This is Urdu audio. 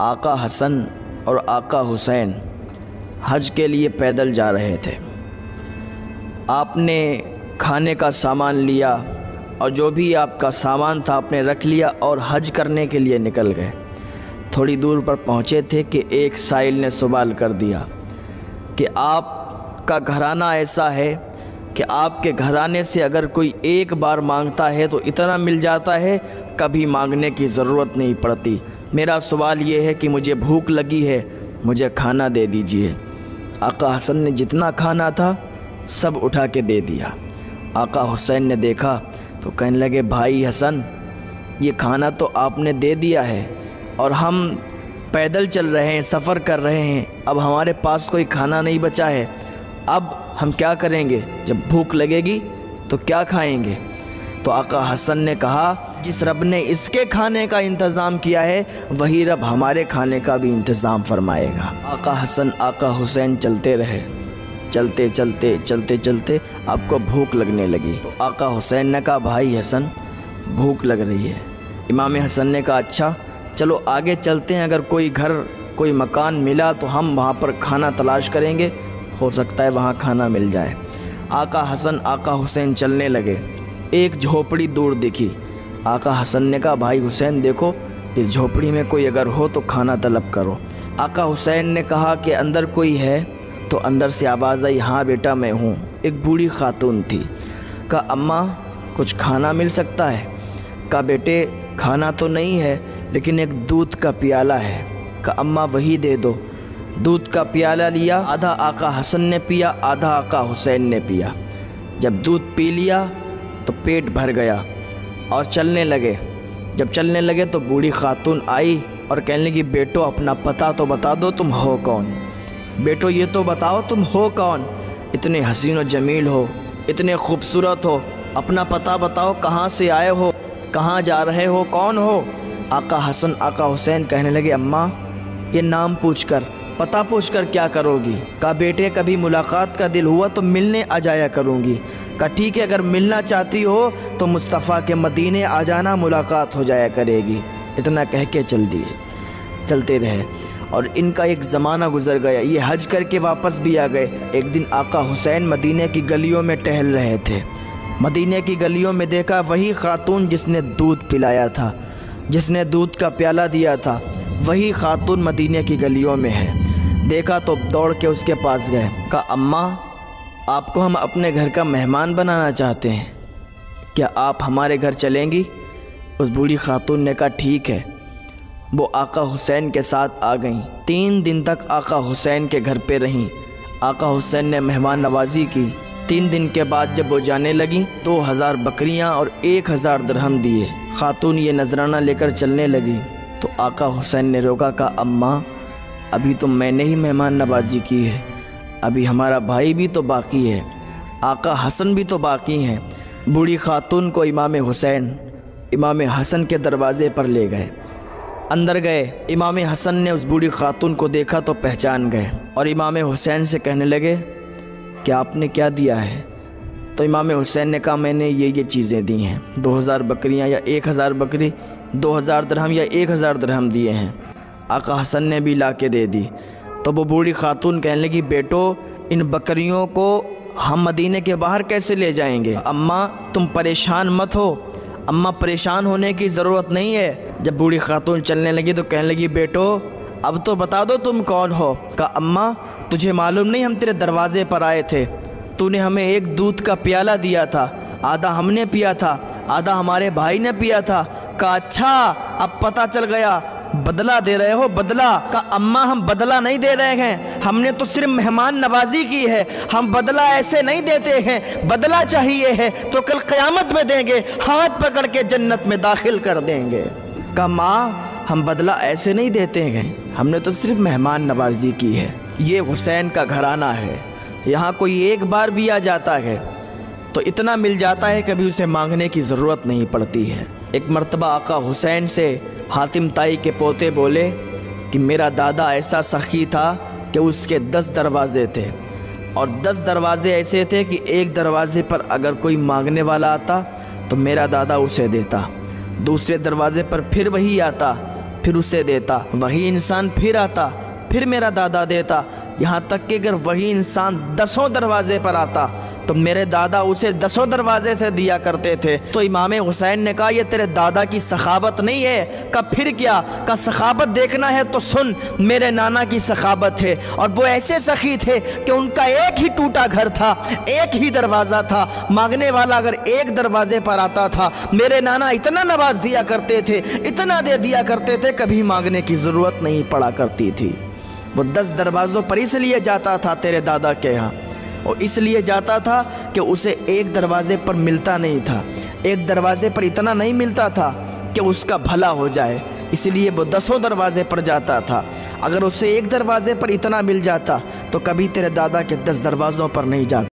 آقا حسن اور آقا حسین حج کے لیے پیدل جا رہے تھے۔ آپ نے کھانے کا سامان لیا اور جو بھی آپ کا سامان تھا آپ نے رکھ لیا اور حج کرنے کے لیے نکل گئے۔ تھوڑی دور پر پہنچے تھے کہ ایک سائل نے سوال کر دیا کہ آپ کا گھرانہ ایسا ہے کہ آپ کے گھرانے سے اگر کوئی ایک بار مانگتا ہے تو اتنا مل جاتا ہے، کبھی مانگنے کی ضرورت نہیں پڑتی۔ میرا سوال یہ ہے کہ مجھے بھوک لگی ہے، مجھے کھانا دے دیجئے۔ آقا حسن نے جتنا کھانا تھا سب اٹھا کے دے دیا۔ آقا حسین نے دیکھا تو کہنے لگے، بھائی حسن، یہ کھانا تو آپ نے دے دیا ہے اور ہم پیدل چل رہے ہیں، سفر کر رہے ہیں، اب ہمارے پاس کوئی کھانا نہیں بچا ہے، اب ہم کیا کریں گے؟ جب بھوک لگے گی تو کیا کھائیں گے؟ تو آقا حسن نے کہا، جس رب نے اس کے کھانے کا انتظام کیا ہے وہی رب ہمارے کھانے کا بھی انتظام فرمائے گا۔ آقا حسن آقا حسین چلتے رہے، چلتے چلتے چلتے چلتے آپ کو بھوک لگنے لگی۔ تو آقا حسین نے کہا، بھائی حسن بھوک لگ رہی ہے۔ امام حسن نے کہا، اچھا چلو آگے چلتے ہیں، اگر کوئی گھر کوئی مکان ملا تو ہم وہاں پر کھانا تلاش کریں گے، ہو سکتا ہے وہاں کھانا مل جائے۔ آقا حسن آقا حسین چلنے لگے، ایک جھوپڑی دور دکھی۔ آقا حسن نے کہا، بھائی حسین دیکھو اس جھوپڑی میں کوئی اگر ہو تو کھانا طلب کرو۔ آقا حسین نے کہا کہ اندر کوئی ہے؟ تو اندر سے آواز آئی، ہاں بیٹا میں ہوں۔ ایک بوڑھی خاتون تھی۔ کہا، اماں کچھ کھانا مل سکتا ہے؟ کہا، بیٹے کھانا تو نہیں ہے لیکن ایک دودھ کا پیالہ ہے۔ کہا، اماں وہی دے دو۔ دودھ کا پیالہ لیا، آدھا آقا حسن نے پیا، آدھا آقا حسین نے پیا۔ جب دودھ پی لیا تو پیٹ بھر گیا اور چلنے لگے۔ جب چلنے لگے تو بوڑھی خاتون آئی اور کہنے لگی، بیٹو اپنا پتہ تو بتا دو، تم ہو کون؟ بیٹو یہ تو بتاؤ تم ہو کون؟ اتنے حسین و جمیل ہو، اتنے خوبصورت ہو، اپنا پتہ بتاؤ، کہاں سے آئے ہو، کہاں جا رہے ہو، کون ہو؟ آقا حسن آقا حسین کہنے لگے، اماں یہ نام پوچھ کر پتہ پوچھ کر کیا کرو گی؟ کہا، بیٹے کبھی ملاقات کا دل ہوا تو ملنے آ جایا کروں گی۔ کہا، ٹھیک ہے، اگر ملنا چاہتی ہو تو مصطفیٰ کے مدینے آ جانا، ملاقات ہو جایا کرے گی۔ اتنا کہہ کے چل دیے، چلتے رہے اور ان کا ایک زمانہ گزر گیا۔ یہ حج کر کے واپس بھی آ گئے۔ ایک دن آقا حسین مدینے کی گلیوں میں ٹہل رہے تھے۔ مدینے کی گلیوں میں دیکھا وہی خاتون جس نے دودھ پلایا تھا، جس نے دودھ کا پیالہ دیا تھا، وہی خاتون مدینے کی گلیوں میں ہے۔ دیکھا تو دوڑ کے اس کے پاس گئے۔ کہا، اماں آپ کو ہم اپنے گھر کا مہمان بنانا چاہتے ہیں، کیا آپ ہمارے گھر چلیں گی؟ اس بوڑھی خاتون نے کہا، ٹھیک ہے۔ وہ آقا حسین کے ساتھ آ گئیں۔ 3 دن تک آقا حسین کے گھر پہ رہیں۔ آقا حسین نے مہمان نوازی کی۔ 3 دن کے بعد جب وہ جانے لگیں 2000 بکریاں اور 1000 درہم دیے۔ خاتون یہ نذرانہ لے کر چلنے لگی تو آقا حسین نے روکا، کہا، اماں ابھی تو میں نے ہی مہمان نوازی کی ہے، ابھی ہمارا بھائی بھی تو باقی ہے، آقا حسن بھی تو باقی ہیں۔ بوڑھی خاتون کو امام حسن کے دروازے پر لے گئے۔ اندر گئے، امام حسن نے اس بوڑھی خاتون کو دیکھا تو پہچان گئے اور امام حسین سے کہنے لگے، کہ آپ نے کیا دیا ہے؟ تو امام حسین نے کہا، میں نے یہ چیزیں دی ہیں، 2000 بکریاں یا 1000 بکری، 2000 درہم یا 1000 درہم دیے ہیں۔ آقا حسن نے بھی لا کے دے دی۔ تو وہ بوڑھی خاتون کہنے لگی، بیٹو ان بکریوں کو ہم مدینے کے باہر کیسے لے جائیں گے؟ اماں تم پریشان مت ہو، اماں پریشان ہونے کی ضرورت نہیں ہے۔ جب بوڑھی خاتون چلنے لگی تو کہنے لگی، بیٹو اب تو بتا دو تم کون ہو؟ کہا، اماں تجھے معلوم نہیں ہم تیرے دروازے پر آئے تھے، تو نے ہمیں ایک دودھ کا پیالہ دیا تھا، آدھا ہم نے پیا تھا، آدھا ہمارے بھائی نے پیا تھا۔ کہا، اچھا اب پتہ چل گیا، بدلہ دے رہے ہو، بدلہ؟ کہا، اماں ہم بدلہ نہیں دے رہے ہیں، ہم نے تو صرف مہمان نوازی کی ہے، ہم بدلہ ایسے نہیں دیتے ہیں، بدلہ چاہیے ہے تو کل قیامت میں دیں گے، ہاتھ پکڑ کے جنت میں داخل کر دیں گے۔ کہا، ماں ہم بدلہ ایسے نہیں دیتے ہیں، ہم نے تو صرف مہمان نوازی کی ہے، یہ حسین کا گھرانہ ہے، یہاں کوئی ایک بار بھی آ جاتا ہے تو اتنا مل جاتا ہے، کبھی اسے مانگنے کی ضرورت نہیں پڑتی ہے۔ ایک مرتبہ آقا حسین سے حاتم طائی کے پوتے بولے کہ میرا دادا ایسا سخی تھا کہ اس کے 10 دروازے تھے اور 10 دروازے ایسے تھے کہ ایک دروازے پر اگر کوئی مانگنے والا آتا تو میرا دادا اسے دیتا، دوسرے دروازے پر پھر وہی آتا، پھر اسے دیتا، وہی انسان پھر آتا، پھر میرا دادا دیتا، یہاں تک کہ اگر وہی انسان 10 دروازے پر آتا تو میرے دادا اسے 10 دروازے سے دیا کرتے تھے۔ تو امام حسین نے کہا یہ تیرے دادا کی سخاوت نہیں ہے۔ کہا پھر کیا؟ کہا سخاوت دیکھنا ہے تو سن، میرے نانا کی سخاوت ہے، اور وہ ایسے سخی تھے کہ ان کا ایک ہی ٹوٹا گھر تھا، ایک ہی دروازہ تھا، مانگنے والا اگر ایک دروازے پر آتا تھا میرے نانا اتنا نواز دیا کرتے تھے، اتنا دے دیا کرتے تھے، کبھی مانگنے کی ضرورت نہیں پڑا کرتی تھی۔ وہ 10 دروازوں پر اس لیے جاتا تھا تیرے دادا کے ہاں، اور اس لیے جاتا تھا کہ اسے ایک دروازے پر ملتا نہیں تھا، ایک دروازے پر اتنا نہیں ملتا تھا کہ اس کا بھلا ہو جائے، اس لیے وہ 10 دروازے پر جاتا تھا۔ اگر اسے ایک دروازے پر اتنا مل جاتا تو کبھی تیرے دادا کے 10 دروازوں پر نہیں جاتا۔